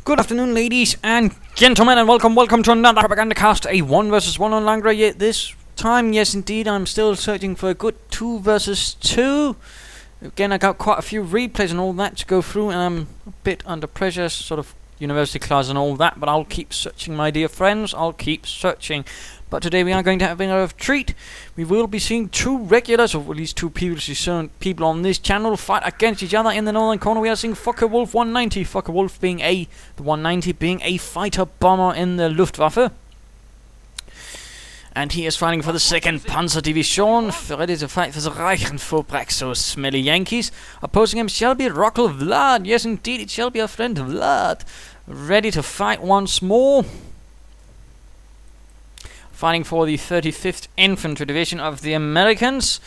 Good afternoon, ladies and gentlemen, and welcome to another Propagandacast, a 1 versus 1 on Langres. Yet this time, yes indeed, I'm still searching for a good 2 versus 2. Again, I got quite a few replays and all that to go through, and I'm a bit under pressure, sort of university class and all that, but I'll keep searching, my dear friends, I'll keep searching. But today we are going to have a bit of a treat. We will be seeing two regulars, or at least two people on this channel, fight against each other. In the northern corner we are seeing Fokewulf190, Fokewulf being the 190 being a fighter bomber in the Luftwaffe. And he is fighting for the 2nd Panzer Division, ready to fight for the Reichenvorbrach, so smelly Yankees. Opposing him shall be RoclVlad, yes indeed, it shall be our friend Vlad, ready to fight once more. Fighting for the 35th Infantry Division of the Americans.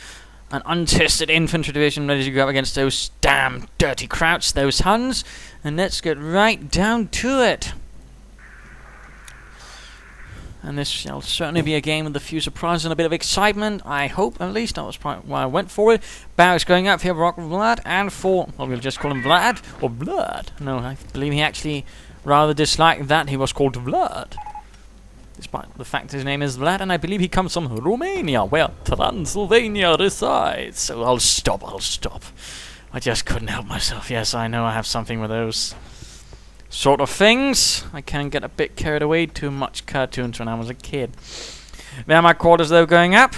An untested infantry division ready to go up against those damn dirty Krauts, those Huns. And let's get right down to it. And this shall certainly be a game with a few surprises and a bit of excitement, I hope, at least. That was probably why I went for it. Barracks going up here for RoclVlad and for, well, we'll just call him Vlad, or Vlad. No, I believe he actually rather disliked that he was called Vlad. Despite the fact his name is Vlad, and I believe he comes from Romania, where Transylvania resides. So I'll stop. I just couldn't help myself. Yes, I know I have something with those sort of things. I can get a bit carried away, too much cartoons when I was a kid. Wehrmacht quarters, though, going up.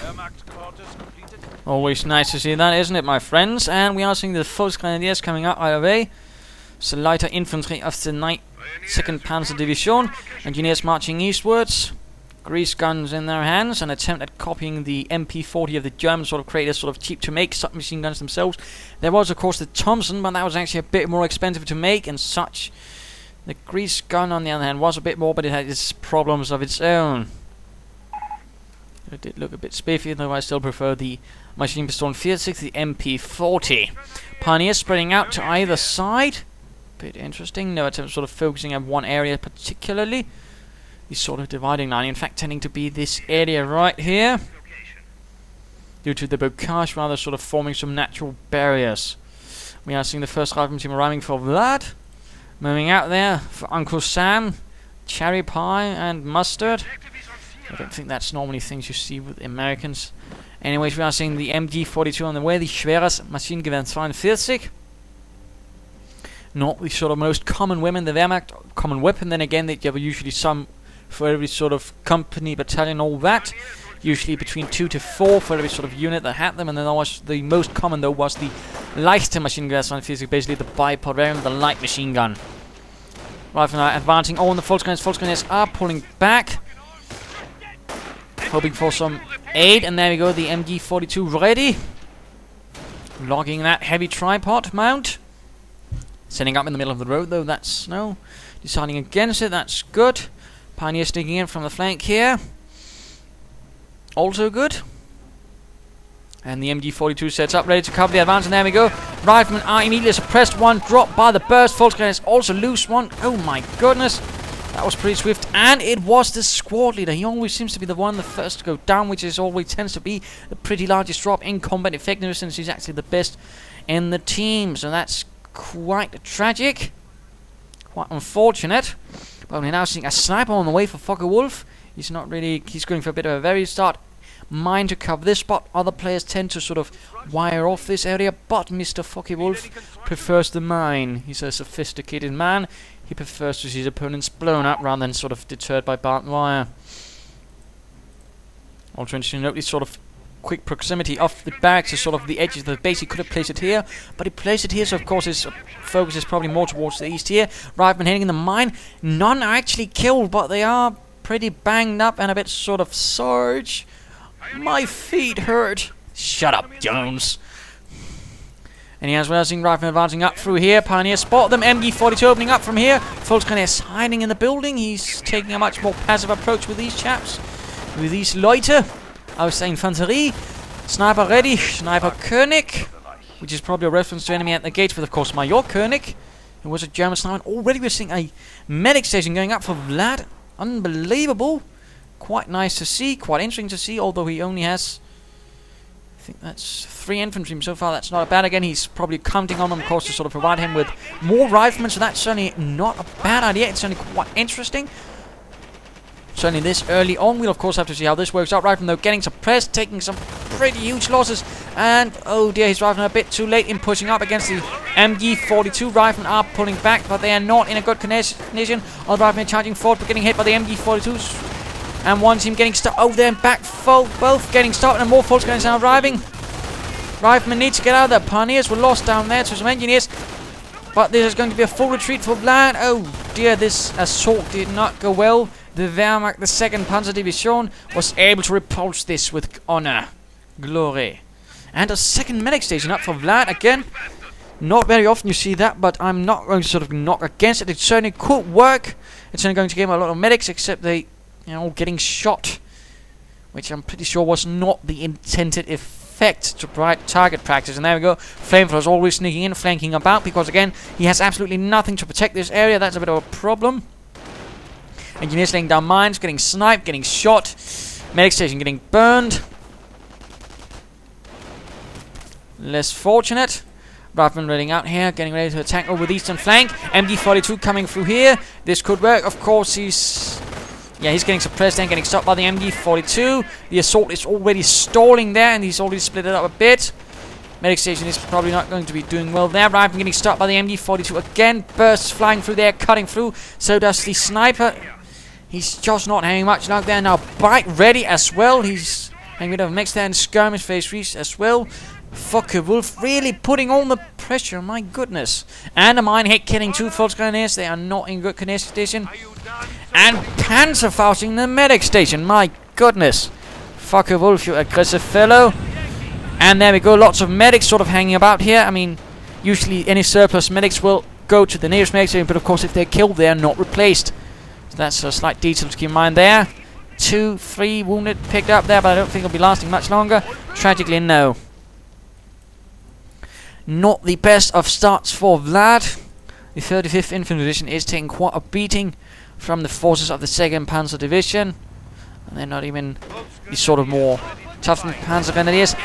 Always nice to see that, isn't it, my friends? And we are seeing the Volksgrenadiers coming up either way. So lighter infantry of the 2nd Panzer Division, engineers marching eastwards, grease guns in their hands, an attempt at copying the MP40 of the Germans, sort of created sort of cheap to make submachine guns themselves. There was of course the Thompson, but that was actually a bit more expensive to make and such. The grease gun on the other hand was a bit more, but it had its problems of its own. It did look a bit spiffy, though I still prefer the machine pistol 46, the MP40. Pioneers spreading out to either side. Bit interesting. No attempt sort of focusing on one area particularly. He's sort of dividing line, in fact tending to be this area right here. Due to the bocage rather sort of forming some natural barriers. We are seeing the 1st Rifleman team arriving for Vlad. Moving out there for Uncle Sam, cherry pie and mustard. I don't think that's normally things you see with Americans. Anyways, we are seeing the MG42 on the way, the Schweres Maschinengewehr 42. Not the sort of most common weapon, the Wehrmacht common weapon. Then again, they have usually some for every sort of company, battalion, all that. Usually between 2 to 4 for every sort of unit that had them. And then the most common though was the Leichte Maschinengewehr 42, basically the bipod variant, the light machine gun. Riflemen are advancing. Oh, and the Volksgrenadiers are pulling back, hoping for some aid. And there we go, the MG42 ready, logging that heavy tripod mount. Setting up in the middle of the road, though, that's no. Deciding against it, that's good. Pioneer sneaking in from the flank here. Also good. And the MG42 sets up, ready to cover the advance, and there we go. Riflemen are immediately suppressed. One dropped by the burst. Volksgrenadiers also lose one. Oh my goodness. That was pretty swift. And it was the squad leader. He always seems to be the one the first to go down, which is always tends to be the pretty largest drop in combat effectiveness, since he's actually the best in the team. So that's quite tragic, quite unfortunate. But we're now seeing a sniper on the way for Fokewulf. He's not really, he's going for a bit of a very start mine to cover this spot. Other players tend to sort of wire off this area, but Mr. Fokewulf prefers the mine. He's a sophisticated man. He prefers to see his opponents blown up rather than sort of deterred by barbed wire. Also interesting to note this sort of quick proximity of the barracks to sort of the edges of the base. He could have placed it here, but he placed it here, so of course his focus is probably more towards the east here. Riflemen heading in the mine. None are actually killed, but they are pretty banged up and a bit sort of surge. My feet hurt. Shut up, Jones. And he has seeing Riflemen advancing up through here. Pioneer spot them. MG42 opening up from here. Volksgrenadiers hiding in the building. He's taking a much more passive approach with these chaps, with these Leute aus der Infanterie. Sniper ready, Sniper König, which is probably a reference to enemy at the gates, but of course Major König, who was a German sniper. Already we're seeing a medic station going up for Vlad. Unbelievable. Quite nice to see, quite interesting to see, although he only has think that's 3 infantry so far. That's not bad. Again, he's probably counting on them, of course, to sort of provide him with more riflemen. So that's certainly not a bad idea. It's certainly quite interesting. Certainly this early on. We'll, of course, have to see how this works out. Rifleman, though, getting suppressed, taking some pretty huge losses. And, oh dear, he's rifleman a bit too late in pushing up against the MG42. Riflemen are pulling back, but they are not in a good condition. Other riflemen charging forward, but getting hit by the MG42s. And one team getting stuck over there and back, both getting stopped, and more folks going now arriving. Riflemen need to get out of there. Pioneers were lost down there to some engineers. But this is going to be a full retreat for Vlad. Oh dear, this assault did not go well. The Wehrmacht, the 2nd Panzer Division, was able to repulse this with honor, glory. And a 2nd medic station up for Vlad again. Not very often you see that, but I'm not going to sort of knock against it. It certainly could work. It's only going to give him a lot of medics, except they, you know, getting shot, which I'm pretty sure was not the intended effect to provide target practice. And there we go. Flamethrowers always sneaking in, flanking about, because again, he has absolutely nothing to protect this area. That's a bit of a problem. Engineers laying down mines, getting sniped, getting shot. Medic station getting burned. Less fortunate. Rifleman running out here, getting ready to attack over the eastern flank. MG42 coming through here. This could work. Of course, he's getting suppressed and getting stopped by the MG42. The assault is already stalling there, and he's already split it up a bit. Medic station is probably not going to be doing well there. Rifleman getting stopped by the MG42 again. Bursts flying through there, cutting through. So does the sniper. He's just not having much luck there. Now, bike ready as well. He's having a bit of a mix there in skirmish phase 3 as well. Fokewulf really putting on the pressure. My goodness. And a mine hit, killing 2 Volksgrenadiers. They are not in good condition. And Panzer fausting the medic station. My goodness. Fokewulf, you aggressive fellow. And there we go. Lots of medics sort of hanging about here. I mean, usually any surplus medics will go to the nearest medic station, but of course if they're killed, they are not replaced. So that's a slight detail to keep in mind there. 2, 3 wounded picked up there, but I don't think it'll be lasting much longer. Tragically, no. Not the best of starts for Vlad. The 35th Infantry Division is taking quite a beating from the forces of the 2nd Panzer Division. And they're not even the sort of more toughened Panzer Grenadiers.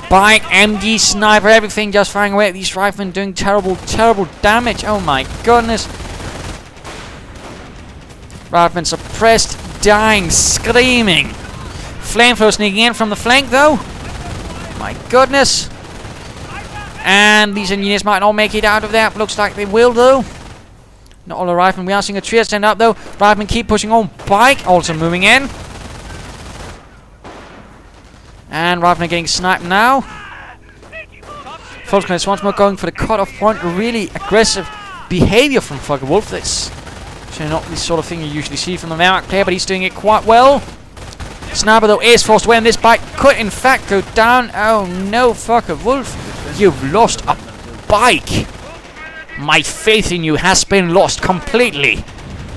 Bike, MG, sniper, everything just firing away at these riflemen, doing terrible, terrible damage. Oh my goodness. Riflemen suppressed, dying, screaming. Flamethrower sneaking in from the flank though. My goodness. And these engineers might not make it out of there. Looks like they will though. Not all the riflemen. We are seeing a trio stand up though. Riflemen keep pushing on. Bike also moving in. And Rifleman getting sniped now. Volksgrenadiers once more going for the cut-off point. Really aggressive behavior from Fokewulf. That's actually not the sort of thing you usually see from the Wehrmacht player, but he's doing it quite well. Sniper though is forced away, and this bike could in fact go down. Oh no, Fokewulf, you've lost a bike. My faith in you has been lost completely.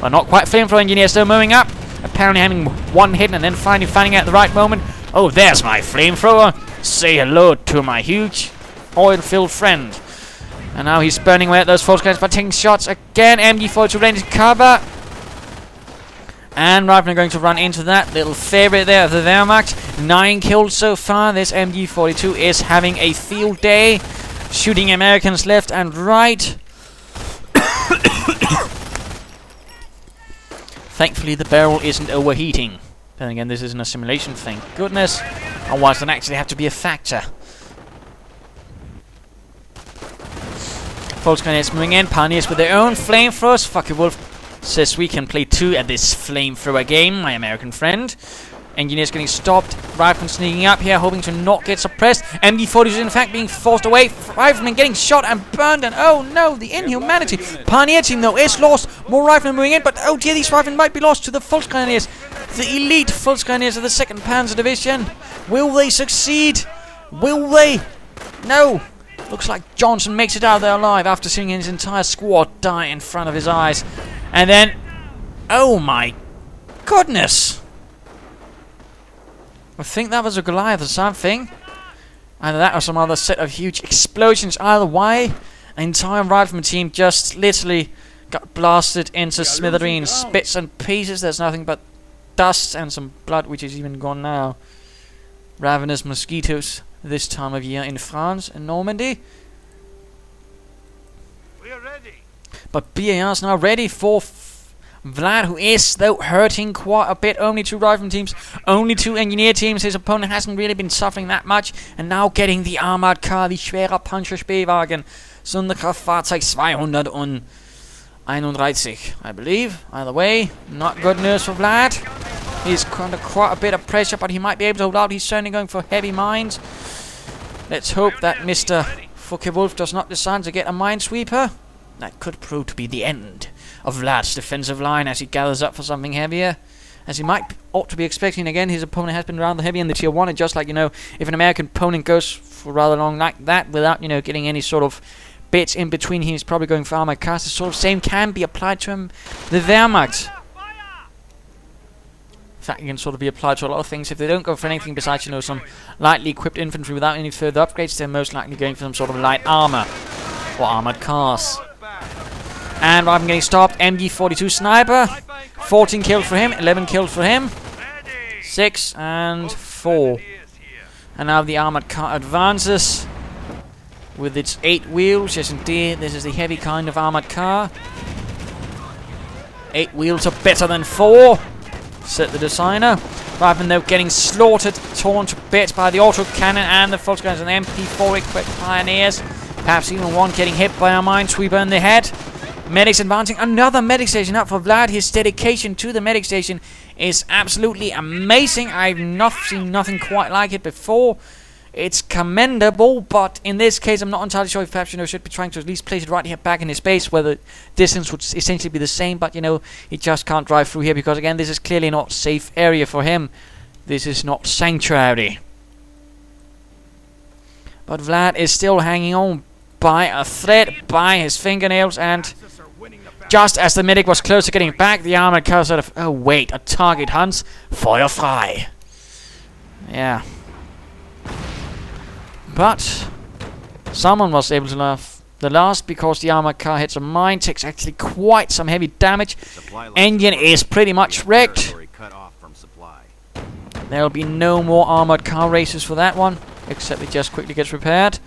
Well, not quite. Flamethrower engineer still moving up. Apparently having one hit and then finally finding out at the right moment. Oh, there's my flamethrower. Say hello to my huge oil-filled friend. And now he's burning away at those Volksgrenadiers by taking shots again. MG42 ready to cover. And Rifleman going to run into that little favorite there of the Wehrmacht. 9 kills so far. This MG42 is having a field day. Shooting Americans left and right. Thankfully the barrel isn't overheating. Then again, this isn't a simulation, thank goodness. Otherwise, it would actually have to be a factor. Volksgrenadiers moving in. Pioneers with their own flamethrowers. Fokewulf says we can play 2 at this flamethrower game, my American friend. Engineers getting stopped. Riflemen sneaking up here, hoping to not get suppressed. MG40 is in fact being forced away. Riflemen getting shot and burned, and oh no, the inhumanity. Pioneer team though is lost. More riflemen moving in, but oh dear, these riflemen might be lost to the Volksgrenadiers. The elite Volksgrenadiers of the 2nd Panzer Division. Will they succeed? Will they? No. Looks like Johnson makes it out there alive after seeing his entire squad die in front of his eyes. And then, oh my goodness. I think that was a Goliath or something. Either that or some other set of huge explosions. Either way, an entire rifleman team just literally got blasted into smithereens, bits and pieces. There's nothing but dust and some blood, which is even gone now. Ravenous mosquitoes this time of year in France and Normandy. We are ready. But BAR's now ready for Vlad, who is though hurting quite a bit. Only 2 rifleman teams, only 2 engineer teams. His opponent hasn't really been suffering that much. And now getting the armored car, the schwerer Panzer-Spähwagen, Sonderkraftfahrzeug 231, I believe. Either way, not good news for Vlad. He's under quite a bit of pressure, but he might be able to hold out. He's certainly going for heavy mines. Let's hope that Mr. Fokewulf does not decide to get a minesweeper. That could prove to be the end of Vlad's defensive line as he gathers up for something heavier. As he ought to be expecting. Again, his opponent has been rather heavy in the tier 1, and just like, if an American opponent goes for rather long like that without, getting any sort of bits in between, he's probably going for armored cars. The sort of same can be applied to him, the Wehrmacht. In fact, it can sort of be applied to a lot of things. If they don't go for anything besides, some lightly equipped infantry without any further upgrades, they're most likely going for some sort of light armor or armored cars. And rather than getting stopped, MG42 sniper, 14 kills for him, 11 kills for him, 6 and 4. And now the armored car advances with its 8 wheels. Yes, indeed, this is the heavy kind of armored car. 8 wheels are better than 4, said the designer. Rather than getting slaughtered, torn to bits by the autocannon and the Volkswagen and the MP4 equipped pioneers. Perhaps even one getting hit by a minesweeper in the head. Medics advancing. Another medic station up for Vlad. His dedication to the medic station is absolutely amazing. I've not seen nothing quite like it before. It's commendable, but in this case, I'm not entirely sure if perhaps, should be trying to at least place it right here back in his base, where the distance would essentially be the same, but, he just can't drive through here, because, again, this is clearly not a safe area for him. This is not sanctuary. But Vlad is still hanging on by a thread, by his fingernails, and just as the medic was close to getting back, the armored car sort of, oh wait, a target hunts, feuer frei. Yeah. But someone was able to laugh the last, because the armored car hits a mine, takes actually quite some heavy damage. Engine is pretty much wrecked. There'll be no more armored car races for that one, except it just quickly gets repaired.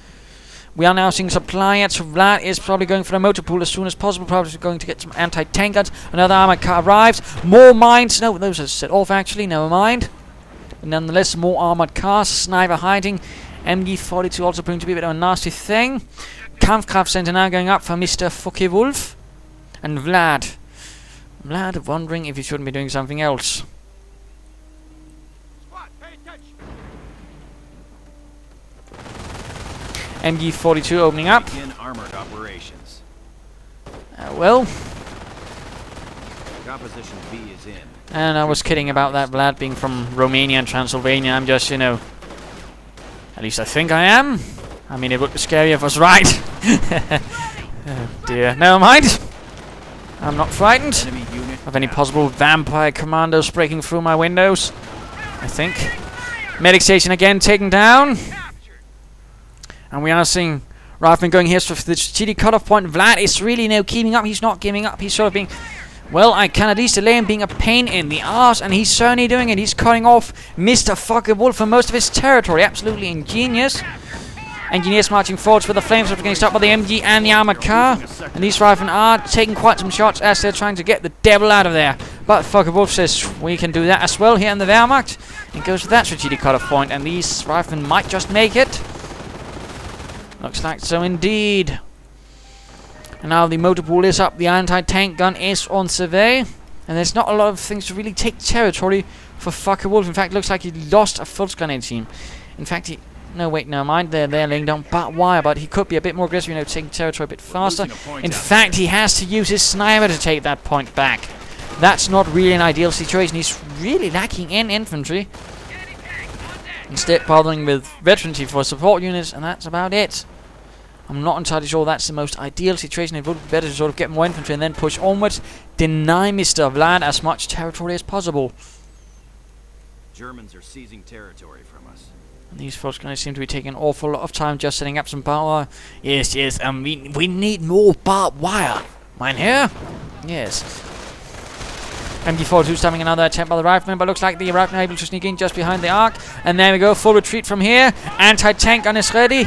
We are now seeing supply ads, so Vlad is probably going for a motor pool as soon as possible, probably going to get some anti-tank guns. Another armored car arrives. More mines. No, those are set off actually, never mind. But nonetheless, more armored cars. Sniper hiding. MG42 also proving to be a bit of a nasty thing. Kampfkraft Center now going up for Mr. Fokewulf. And Vlad. Vlad wondering if he shouldn't be doing something else. MG42 opening up. Armored operations. Well. Composition B is in. And I was kidding about that Vlad being from Romania and Transylvania. I'm just, at least I think I am. I mean, it would be scary if I was right. Oh dear. Never mind. I'm not frightened of any possible vampire commandos breaking through my windows, I think. Medic station again taken down. And we are seeing Rifleman going here for the strategic cutoff point. Vlad is really keeping up. He's not giving up. He's sort of being, well, I can at least delay him being a pain in the arse. And he's certainly doing it. He's cutting off Mr. Fokewulf for most of his territory. Absolutely ingenious. Engineers marching forwards with the flames, getting stopped by the MG and the armored car. And these riflemen are taking quite some shots as they're trying to get the devil out of there. But Fokewulf says we can do that as well here in the Wehrmacht. And goes for that strategic cutoff point. And these riflemen might just make it. Looks like so indeed. And now the motor pool is up. The anti-tank gun is on survey. And there's not a lot of things to really take territory for Fokewulf. In fact, it looks like he lost a Volkswagen team. In fact, he... No, wait, never mind. They're laying down barbed wire, but he could be a bit more aggressive, taking territory a bit faster. In fact, he has to use his sniper to take that point back. That's not really an ideal situation. He's really lacking in infantry. Instead, bothering with veterancy for support units, and that's about it. I'm not entirely sure that's the most ideal situation. It would be better to sort of get more infantry and then push onwards. Deny Mr. Vlad as much territory as possible. Germans are seizing territory from us. And these folks going to seem to be taking an awful lot of time just setting up some barbed wire. Yes, we need more barbed wire. Mine here? Yes. MG42 starting another attempt by the riflemen, but looks like the riflemen are able to sneak in just behind the arc. And there we go, full retreat from here. Anti-tank gun is ready.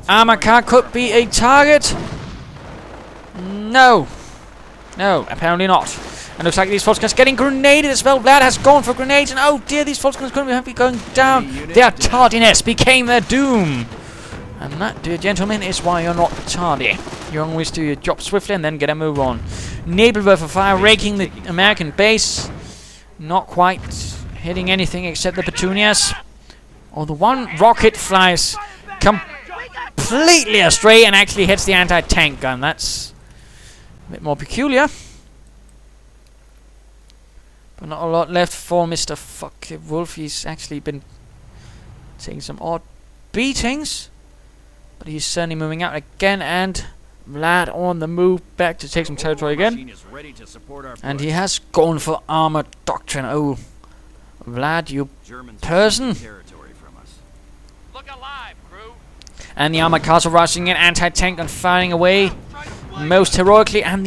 Armor car could be a target. No. No, apparently not. And looks like these Volksguns getting grenaded as well. Vlad has gone for grenades, and oh dear, these Volksguns couldn't be going down. Their tardiness became their doom. And that, dear gentlemen, is why you're not tardy. You always do your job swiftly and then get a move on. Nebelwerfer fire raking the American base. Not quite hitting anything except the petunias. Oh, the one rocket flies completely astray and actually hits the anti-tank gun. That's a bit more peculiar. But not a lot left for Mr. Fokewulf. He's actually been taking some odd beatings. But he's certainly moving out again, and Vlad on the move back to take some territory again. And he has gone for armor doctrine. Oh, Vlad, you person. And the armored cars are rushing in, anti-tank and firing away most heroically. And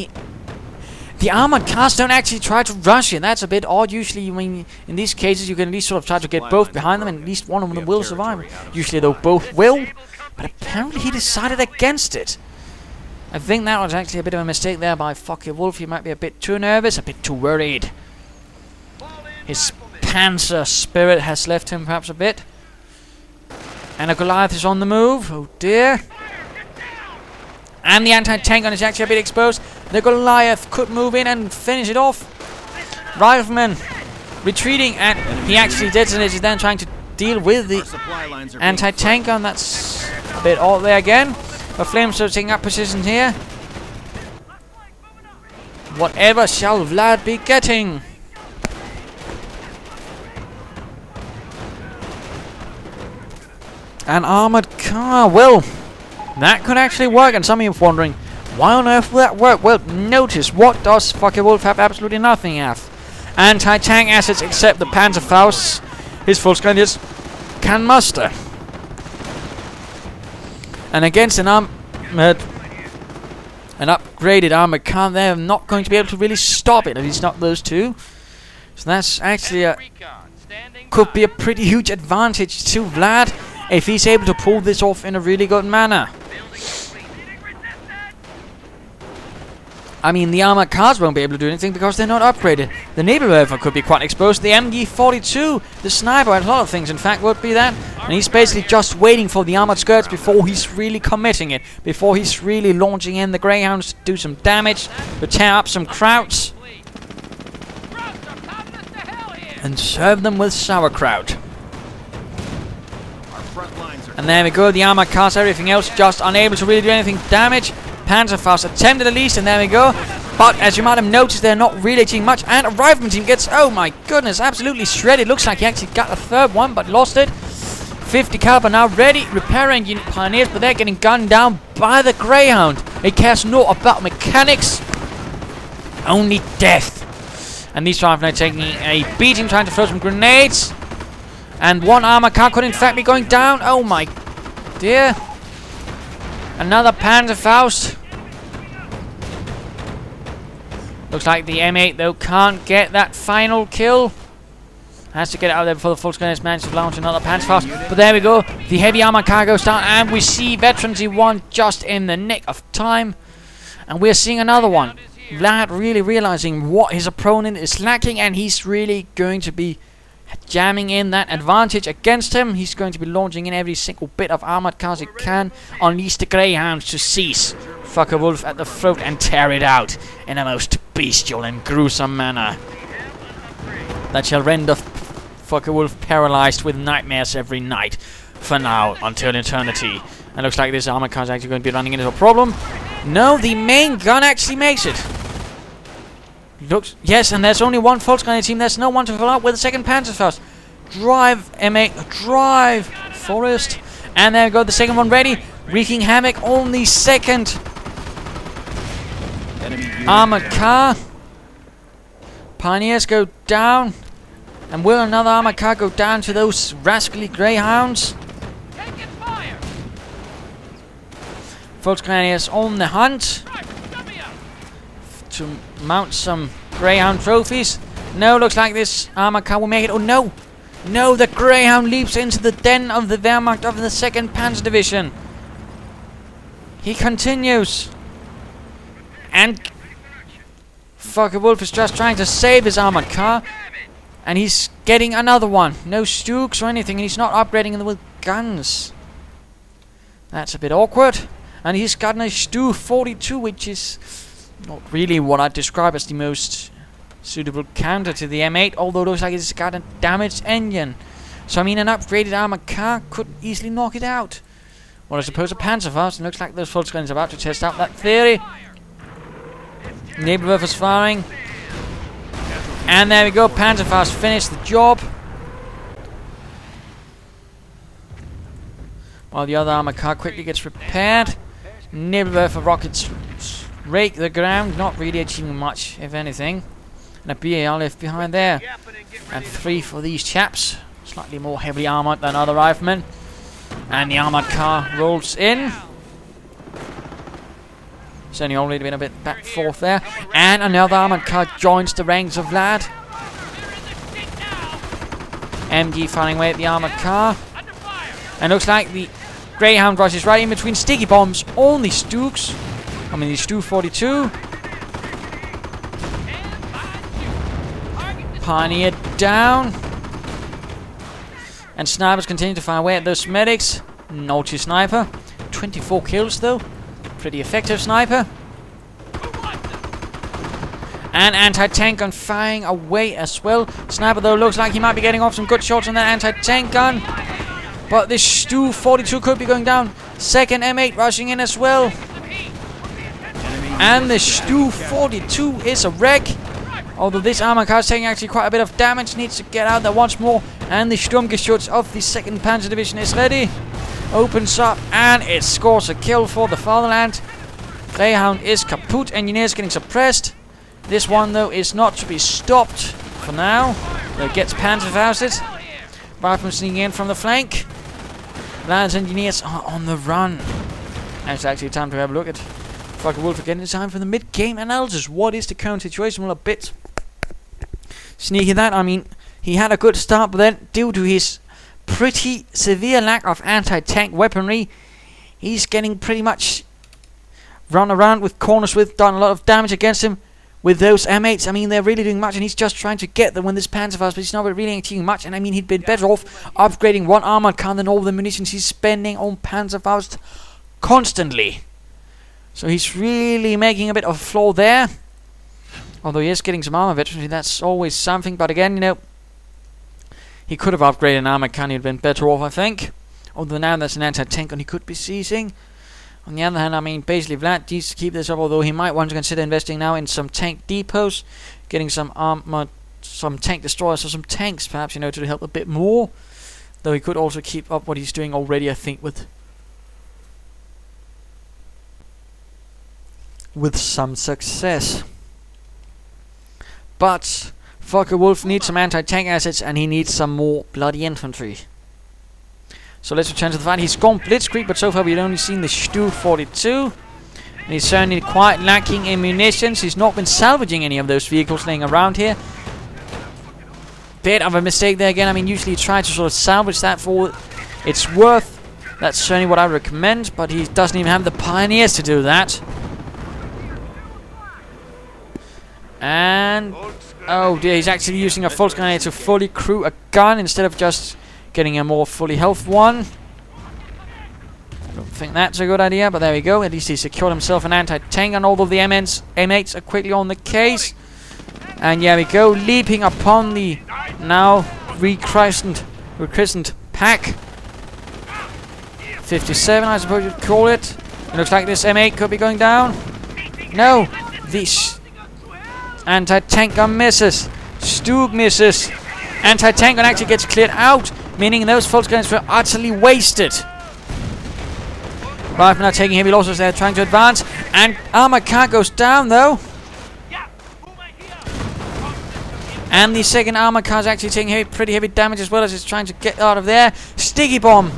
the armored cars don't actually try to rush in. That's a bit odd. Usually, I mean, in these cases, you can at least sort of try to get both behind them, and at least one of them will survive. Usually, though, both will. But apparently he decided against it. I think that was actually a bit of a mistake there by Fokewulf. He might be a bit too nervous, a bit too worried. His Panzer spirit has left him perhaps a bit. And a Goliath is on the move. Oh dear. And the anti-tank gun is actually a bit exposed. The Goliath could move in and finish it off. Rifleman retreating, and he actually detonated then, trying to deal with the anti-tank gun. That's a bit odd there again. But flames are taking up position here. Whatever shall Vlad be getting? An armored car. Well, that could actually work. And some of you are wondering, why on earth will that work? Well, notice, what does Fokewulf have? Absolutely nothing of. Anti-tank assets except the Panzerfausts. His Volksgrenadiers can muster. And against an upgraded armored car, they're not going to be able to really stop it. At least not those two. So that's actually could be a pretty huge advantage to Vlad if he's able to pull this off in a really good manner. I mean, the armored cars won't be able to do anything because they're not upgraded. The Nebelwerfer could be quite exposed. The MG42, the sniper, and a lot of things, in fact, would be that. And he's basically just waiting for the armored skirts before he's really committing it. Before he's really launching in the Greyhounds to do some damage, to tear up some krauts. And serve them with sauerkraut. And there we go, the armored cars, everything else just unable to really do anything damage. Panzerfaust attempted at least, and there we go. But as you might have noticed, they're not really doing much. And a rifleman team gets, oh my goodness, absolutely shredded. Looks like he actually got a third one, but lost it. 50 caliber now ready, repairing unit pioneers, but they're getting gunned down by the Greyhound. It cares not about mechanics, only death. And these riflemen are taking a beating, trying to throw some grenades. And one armor car could in fact be going down. Oh my dear. Another Panzerfaust. Looks like the M8 though can't get that final kill. Has to get it out of there before the Volksgrenadiers manage to launch another Panzerfaust. But there we go. The heavy armor car goes down, and we see Veterans E1 just in the nick of time. And we're seeing another one. Vlad really realizing what his opponent is lacking, and he's really going to be jamming in that advantage against him. He's going to be launching in every single bit of armored cars he can. Unleash the Greyhounds to seize Fokewulf at the throat and tear it out in a most bestial and gruesome manner that shall render Fokewulf paralyzed with nightmares every night for now until eternity. And looks like this armored car is actually going to be running into a problem. No, the main gun actually makes it. Looks, yes, and there's only one Volksgrenadier team. There's no one to follow up with the second Panzerfaust. Drive, M8, drive, Forest. And there we go, the second one ready. Wreaking havoc on the second armored car. Pioneers go down. And will another armored car go down to those rascally Greyhounds? Volksgrenadiers on the hunt to mount some Greyhound trophies. No, looks like this armored car will make it. Oh no! No, the Greyhound leaps into the den of the Wehrmacht of the 2nd Panzer Division. He continues. And Fokewulf is just trying to save his armored car. And he's getting another one. No Stooks or anything. And he's not upgrading them with guns. That's a bit awkward. And he's gotten a Stu 42, which is not really what I'd describe as the most suitable counter to the M8, although it looks like it's got a damaged engine. So I mean, an upgraded armored car could easily knock it out. Well, I suppose a Panzerfaust. It looks like those Volkswagen is about to test out that theory. Nebelwerfer is firing. And there we go, Panzerfaust finished the job. While the other armored car quickly gets repaired. Nebelwerfer rockets rake the ground, not really achieving much, if anything. And a BAR left behind there. And 3 for these chaps. Slightly more heavily armored than other riflemen. And the armored car rolls in. It's only already been a bit back forth there. And another armored car joins the ranks of Vlad. MG firing away at the armored car. And looks like the Greyhound rushes right in between sticky bombs on the Stooks. I mean the Stu 42. Pioneer down. And snipers continue to fire away at those medics. Naughty sniper. 24 kills though. Pretty effective sniper. And anti-tank gun firing away as well. Sniper though looks like he might be getting off some good shots on that anti-tank gun. But this Stu 42 could be going down. 2nd M8 rushing in as well. And the Stu 42 is a wreck. Although this armor car is taking actually quite a bit of damage. Needs to get out there once more. And the Sturmgeschütz of the 2nd Panzer Division is ready. Opens up and it scores a kill for the fatherland. Greyhound is kaput. Engineers getting suppressed. This one though is not to be stopped for now. So it gets Panzerfausted. Riflemen sneaking in from the flank. Vlad's engineers are on the run. And it's actually time to have a look at Fokewulf again in time for the mid-game analysis. What is the current situation? Well, a bit sneaky that. I mean, he had a good start, but then due to his pretty severe lack of anti-tank weaponry, he's getting pretty much run around with corners with, done a lot of damage against him with those M8s. I mean, they're really doing much, and he's just trying to get them when this Panzerfaust, but he's not really achieving much. And I mean, he'd been better off upgrading one armored car than all the munitions he's spending on Panzerfaust constantly. So he's really making a bit of a flaw there. Although he is getting some armor veterancy, that's always something. But again, you know, he could have upgraded an armored car and he'd been better off, I think. Although now there's an anti-tank gun he could be seizing. On the other hand, I mean, basically Vlad needs to keep this up, although he might want to consider investing now in some tank depots, getting some armor, some tank destroyers, or some tanks, perhaps, you know, to help a bit more. Though he could also keep up what he's doing already, I think, with some success. But Fokewulf needs some anti-tank assets, and he needs some more bloody infantry. So let's return to the fight. He's gone blitzkrieg, but so far we've only seen the Stu 42. And he's certainly quite lacking in munitions. He's not been salvaging any of those vehicles laying around here. Bit of a mistake there again. I mean, usually you try to sort of salvage that for its worth. That's certainly what I recommend, but he doesn't even have the pioneers to do that. And oh dear, he's actually using a Volkswagen to fully crew a gun instead of just getting a more fully health one. I don't think that's a good idea, but there we go. At least he secured himself an anti-tank, and although the M8s are quickly on the case. And yeah, we go, leaping upon the now rechristened pack. 57, I suppose you'd call it. It looks like this M8 could be going down. No, this anti-tank gun misses. Stug misses. Anti-tank gun actually gets cleared out, meaning those Volkswagens were utterly wasted. Riflemen are taking heavy losses. They're trying to advance, and armor car goes down though. And the 2nd armor car is actually taking pretty heavy damage as well as it's trying to get out of there. Sticky bomb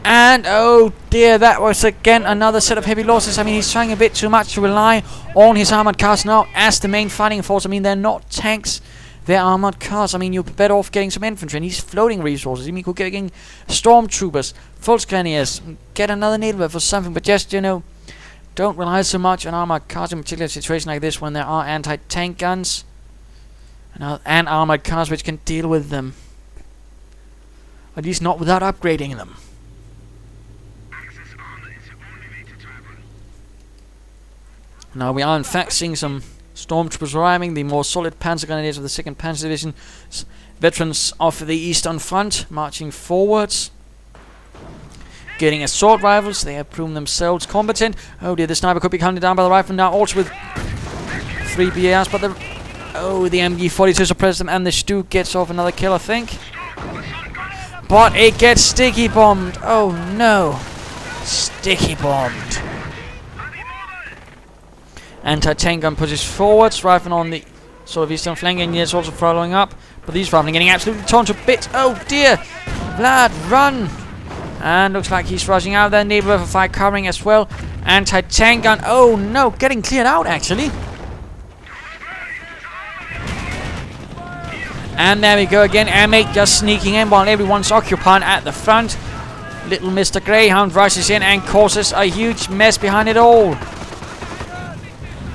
And oh dear, that was again another set of heavy losses. I mean, he's trying a bit too much to rely on his armored cars now as the main fighting force. I mean, they're not tanks, they're armored cars. I mean, you're better off getting some infantry, and he's floating resources. I mean, you could get getting stormtroopers, Volksgrenadiers, get another naval for something, but just, you know, don't rely so much on armored cars in a particular situation like this when there are anti-tank guns and armored cars which can deal with them. At least not without upgrading them. Now we are in fact seeing some stormtroopers arriving, the more solid Panzer Grenadiers of the 2nd Panzer Division, veterans of the Eastern Front, marching forwards. Getting assault rifles, they have proven themselves competent. Oh dear, the sniper could be hunted down by the rifle now, also with 3 BARs, but the MG-42 suppresses them, and the Stu gets off another kill, I think. But it gets sticky bombed. Oh no. Sticky bombed. Anti-tank gun pushes forwards, rifling on the sort of eastern flank, and yes, also following up. But these rifling getting absolutely torn to bits. Oh dear! Vlad, run! And looks like he's rushing out there. Naval Rifle fire covering as well. Anti-tank gun. Oh no, getting cleared out actually. And there we go again. M8 just sneaking in while everyone's occupied at the front. Little Mr. Greyhound rushes in and causes a huge mess behind it all.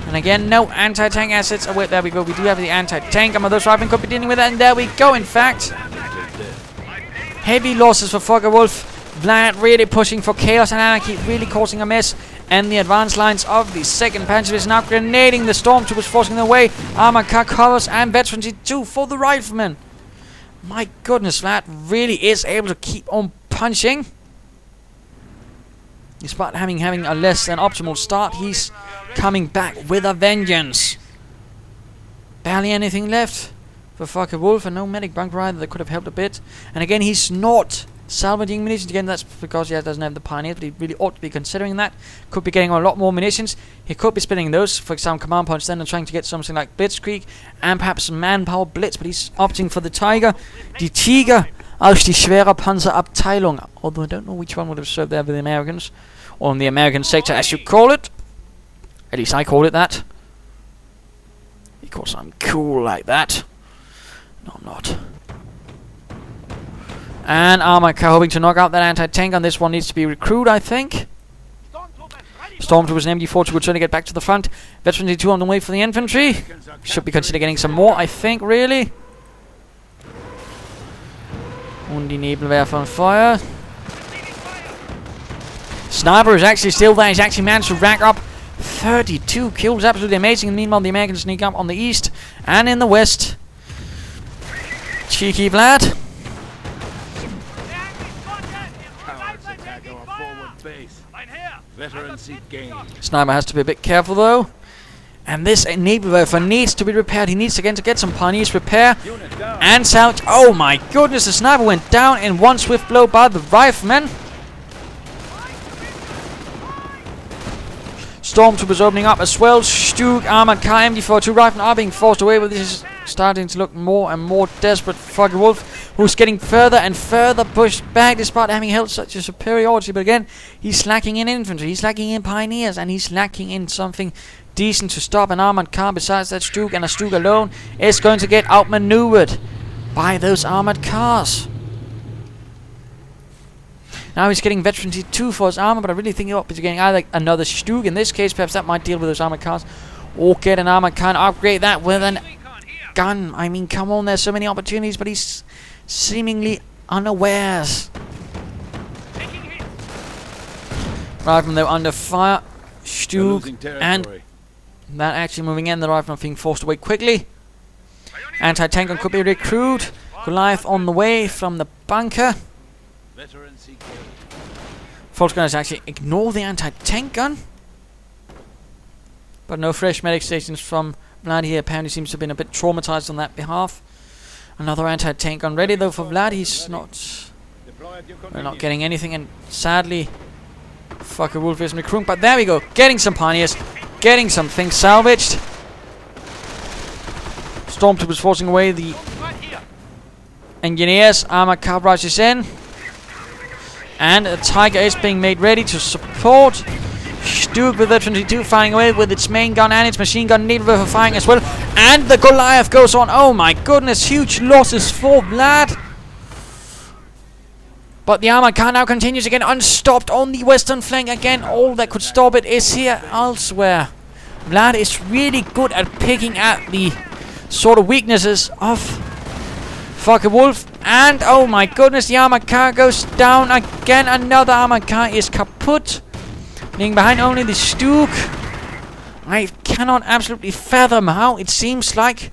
And again, no anti-tank assets. Oh wait, there we go. We do have the anti-tank. Some of those rifling could be dealing with that. And there we go, in fact. Heavy losses for Fokewulf190. Really pushing for chaos and anarchy. Really causing a mess. And the advanced lines of the 2nd Panzer Division now grenading the stormtroopers, forcing their way. Armored car covers and veterans too for the riflemen. My goodness, Vlad really is able to keep on punching. Despite having a less than optimal start, he's coming back with a vengeance. Barely anything left for Fokewulf, and no medic bunker either that could have helped a bit. And again, he's not salvaging munitions. Again, that's because he doesn't have the pioneers, but he really ought to be considering that. Could be getting a lot more munitions. He could be spending those for some command points then and trying to get something like Blitzkrieg and perhaps some manpower blitz, but he's opting for the Tiger. Die Tiger aus die schwere Panzerabteilung. Although I don't know which one would have served there with the Americans, or in the American sector as you call it. At least I call it that. Because I'm cool like that. No, I'm not. And armored car hoping to knock out that anti-tank gun. This one needs to be recruited, I think. Stormtroopers and MG-42 will try to get back to the front. Veteran 2 on the way for the infantry. Should be considered getting some more, I think, really. Und die Nebelwerfer on fire. Sniper is actually still there. He's actually managed to rack up 32 kills. Absolutely amazing. And meanwhile, the Americans sneak up on the east and in the west. Cheeky Vlad. Sniper has to be a bit careful though. And this naval rifle needs to be repaired. He needs again to get some pioneers repair and salvage. Oh my goodness, the sniper went down in one swift blow by the rifleman. Stormtroopers opening up as well. Stug, armored car, MG-42 riflemen are being forced away, but this is starting to look more and more desperate for Fokewulf, who's getting further and further pushed back despite having held such a superiority. But again, he's lacking in infantry, he's lacking in pioneers, and he's lacking in something decent to stop an armored car. Besides that, Stug and a Stug alone is going to get outmaneuvered by those armored cars. Now he's getting veteran T2 for his armor, but I really think he ought to be getting either another Stug in this case, perhaps that might deal with those armored cars, or get an armored car and upgrade that with an gun. I mean, come on, there's so many opportunities, but he's seemingly unawares. Rifleman though under fire. Stug and that actually moving in. The rifleman being forced away quickly. Anti-tank gun could be recruited. Goliath on the way from the bunker. Volksgrenadiers actually ignore the anti-tank gun. But no fresh medic stations from Vlad here. Apparently seems to have been a bit traumatized on that behalf. Another anti-tank gun ready though for Vlad. He's not... We're not getting anything, and sadly Fokewulf isn't recruiting. But there we go. Getting some pioneers. Getting some things salvaged. Stormtroopers forcing away the engineers. Armored car rushes in. And a Tiger is being made ready to support. Stuke with the 22 firing away with its main gun and its machine gun. Needlewerfer firing as well. And the Goliath goes on. Oh my goodness, huge losses for Vlad. But the armored car now continues again, unstopped on the western flank again. All that could stop it is here elsewhere. Vlad is really good at picking at the sort of weaknesses of Fokewulf. And oh my goodness, the armored car goes down again. Another armored car is kaput. Leaving behind only the Stuke. I cannot absolutely fathom how it seems like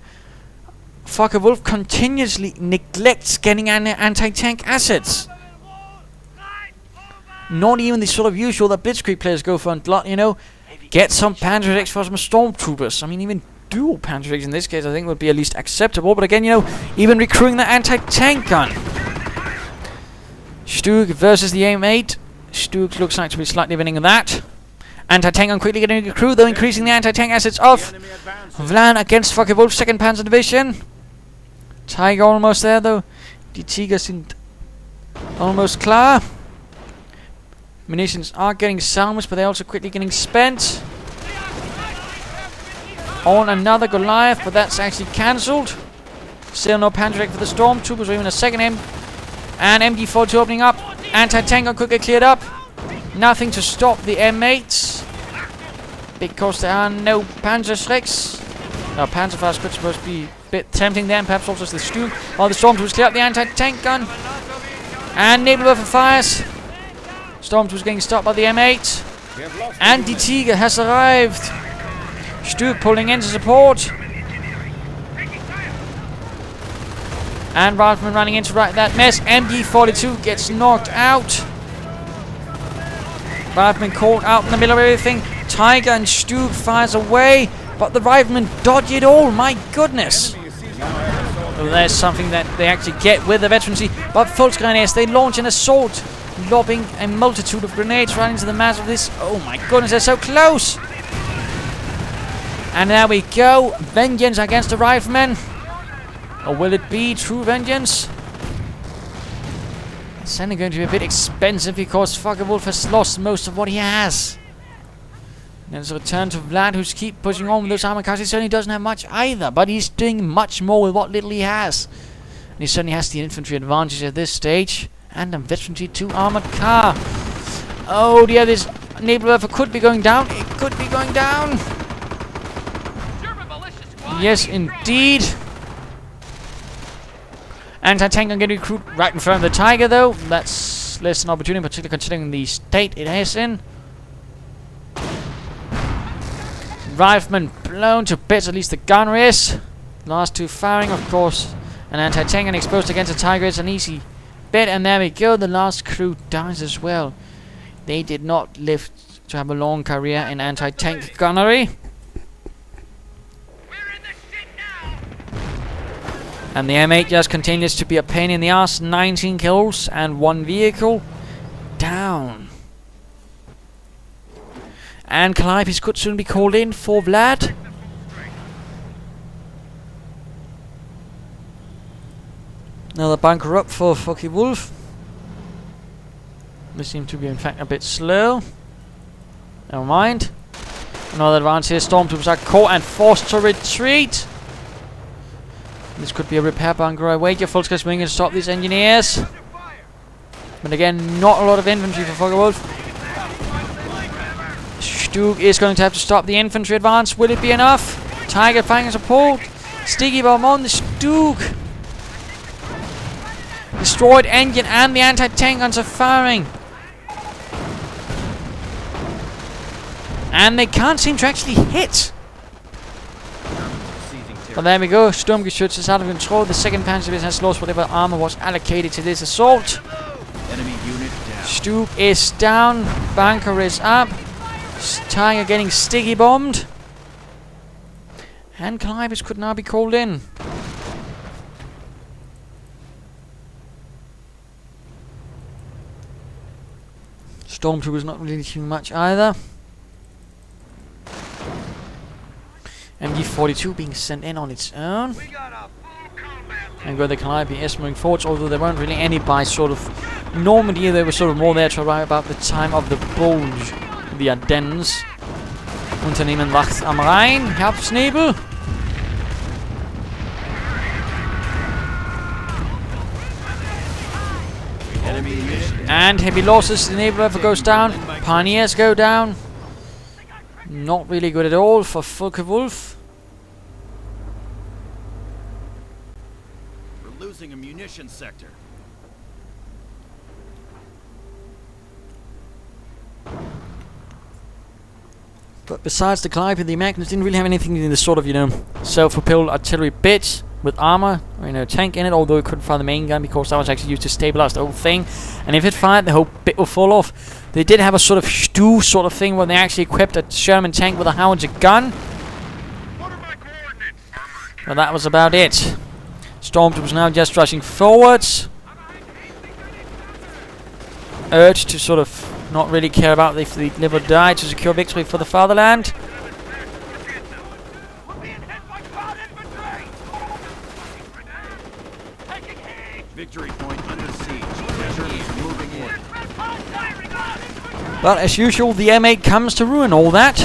Fokewulf continuously neglects getting anti-tank assets. Not even the sort of usual that Blitzkrieg players go for, and you know, get some Panzer for some stormtroopers. I mean, even dual Panzer in this case I think would be at least acceptable, but again, you know, even recruiting the anti-tank gun. Stuke versus the M8. Stuke looks like to be slightly winning that. Anti-tank gun quickly getting recruited, though increasing the anti-tank assets of Vlad against Fokewulf 2nd Panzer Division. Tiger almost there though. Die Tiger sind almost klar. Munitions are getting salvaged, but they're also quickly getting spent. On another Goliath, but that's actually cancelled. Still no Panzer for the Stormtroopers, or even a second M. And MG42 opening up. Anti-tank gun quickly cleared up. Nothing to stop the M8s. Because there are no Panzerschrecks. Now Panzerfires could supposed to be a bit tempting there, and perhaps also the Stuke. While the Stormtroopers clear up the anti-tank gun. And Needlewerfer fires. Stormtroopers getting stopped by the M8. And the Tiger has arrived. Stuke pulling in to support. And Rifleman running in to right that mess. MG42 gets knocked out. Rifleman caught out in the middle of everything. Tiger and Stuke fires away. But the Rifleman dodge it all. My goodness. Well, there's something that they actually get with the veterancy. But Volksgrenadiers, they launch an assault, lobbing a multitude of grenades right into the mass of this. Oh my goodness, they're so close. And there we go. Vengeance against the Riflemen. Or will it be true vengeance? It's certainly going to be a bit expensive because Fokewulf has lost most of what he has. And it's a return to Vlad, who's keep pushing on with those armor cars. He certainly doesn't have much either, but he's doing much more with what little he has. And he certainly has the infantry advantage at this stage. And a veterancy 2 armored car. Oh dear, this Needlewerfer could be going down. It could be going down. Yes, indeed. Anti-tank gun getting recruit right in front of the Tiger, though. That's less an opportunity, particularly considering the state it is in. Rifleman blown to bits, at least the gunner is. Last two firing, of course. An anti-tank gun exposed against the Tiger is an easy bet, and there we go. The last crew dies as well. They did not live to have a long career in anti-tank gunnery. And the M8 just continues to be a pain in the ass. 19 kills and 1 vehicle down. And Calliope could soon be called in for Vlad. Another bunker up for Fokewulf. They seem to be in fact a bit slow. Never mind. Another advance here. Stormtroopers are caught and forced to retreat. This could be a repair bunker. I wager Volksgrenadiers wing to stop these engineers. But again, not a lot of infantry for Fokewulf. Stuke is going to have to stop the infantry advance. Will it be enough? Tiger firing support. Sticky bomb on the Stuke. Destroyed engine and the anti-tank guns are firing. And they can't seem to actually hit. But there we go. Sturmgeschütz is out of control. The 2nd Panzer Division has lost whatever armor was allocated to this assault. Enemy unit down. Stuke is down. Bunker is up. Tiger getting sticky bombed. And Calliope could now be called in. Stormtroopers not really doing much either. MG42 being sent in on its own. And where the Calliope is moving forwards, although there weren't really any by sort of Normandy, they were sort of more there to arrive about the time of the Bulge, the Ardennes. Unternehmen Wacht am Rhein, Herbstnebel. And heavy losses, the naval level goes down, pioneers go down. Not really good at all for Fokewulf. We're losing a munition sector. But besides the Calliope, the Americans didn't really have anything in the sort of, you know, self-propelled artillery bit with armor, or, you know, tank in it, although it couldn't fire the main gun because that was actually used to stabilize the whole thing. And if it fired, the whole bit will fall off. They did have a sort of Stu sort of thing where they actually equipped a Sherman tank with a howitzer gun. But that was about it. Stormtroopers now just rushing forwards. Urged to sort of not really care about if they live or die to secure victory for the fatherland. Victory point under siege. Germany's moving in. But as usual, the M8 comes to ruin all that.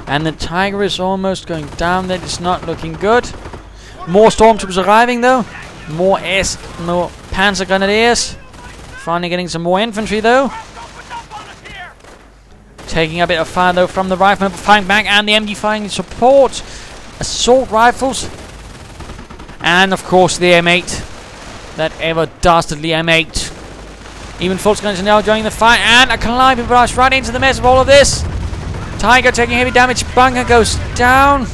And the Tiger is almost going down. That is not looking good. More stormtroopers arriving though. More Panzer Grenadiers. Finally getting some more infantry though. Taking a bit of fire though from the riflemen, firing back, and the MG firing support. Assault rifles. And of course the M8. That ever dastardly M8. Even full guns are now joining the fight, and a Calliope barrage right into the mess of all of this. Tiger taking heavy damage. Bunker goes down.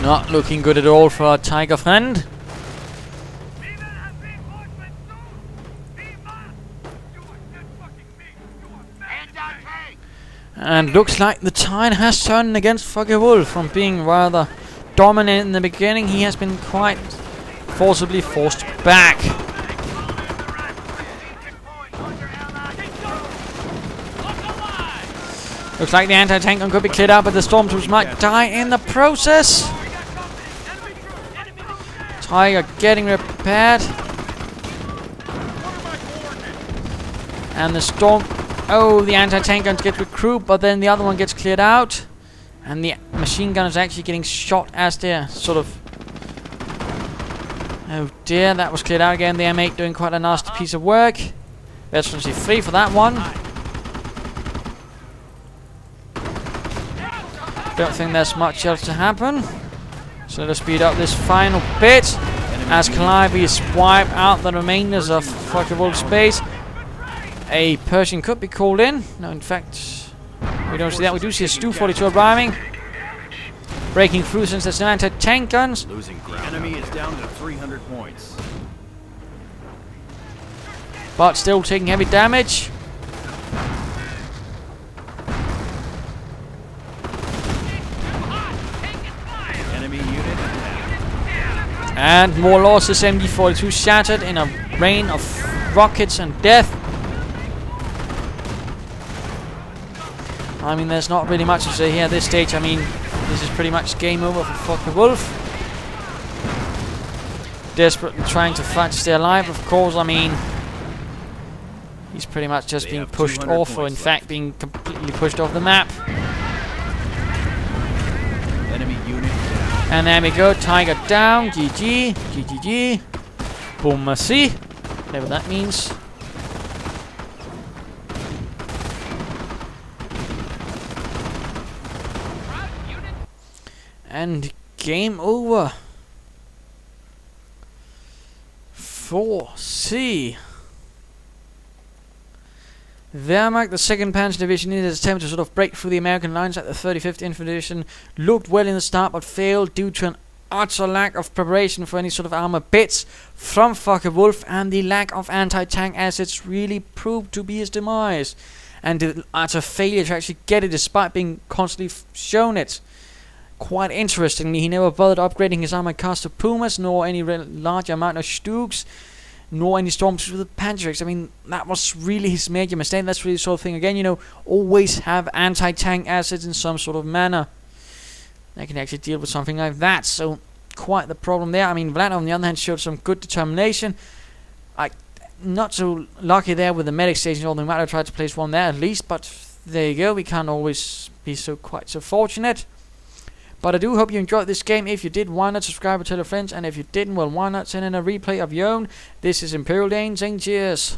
Not looking good at all for our Tiger friend. And looks like the tide has turned against Fokewulf. From being rather dominant in the beginning, he has been quite forcibly forced back. Looks like the anti-tank gun could be cleared out, but the stormtroopers might die in the process. Tiger getting repaired. And the storm... Oh, the anti-tank guns get recruited, but then the other one gets cleared out. And the machine gun is actually getting shot as they're sort of... Oh dear, that was cleared out again. The M8 doing quite a nasty piece of work. Veterancy 3 for that one. Don't think there's much else to happen. So let's speed up this final bit. As Calliope's wipe out the remainders of Fokewulf's base. A Pershing could be called in. No, in fact, we don't see that. We do see a Stu-42 arriving. Breaking through since there's no anti-tank guns. Losing ground. The enemy is down to 300 points. But still taking heavy damage. Enemy unit attacked. And more losses. MD-42 shattered in a rain of rockets and death. I mean, there's not really much to say here at this stage. I mean, this is pretty much game over for Fokewulf. Desperately trying to fight to stay alive, of course. I mean, he's pretty much just being pushed off, or in fact being completely pushed off the map. Enemy unit down. And there we go, Tiger down, GG, GGG, bon merci, whatever that means. And game over. 4C. Wehrmacht, the 2nd Panzer Division, in its attempt to sort of break through the American lines at the 35th Infantry Division, looked well in the start but failed due to an utter lack of preparation for any sort of armor bits from Fokewulf, and the lack of anti-tank assets really proved to be his demise, and the utter failure to actually get it despite being constantly shown it. Quite interestingly, he never bothered upgrading his armored cars to Pumas, nor any large amount of Stugs. nor any stormtroopers with the Panzer. I mean, that was really his major mistake. That's really the sort of thing again, you know, always have anti-tank assets in some sort of manner. They can actually deal with something like that, so quite the problem there. I mean, Vlad on the other hand showed some good determination. Not so lucky there with the medic station, although we might have tried to place one there at least, but there you go, we can't always be quite so fortunate. But I do hope you enjoyed this game. If you did, why not subscribe and tell your friends, and if you didn't, well, why not send in a replay of your own. This is Imperial Dane saying cheers.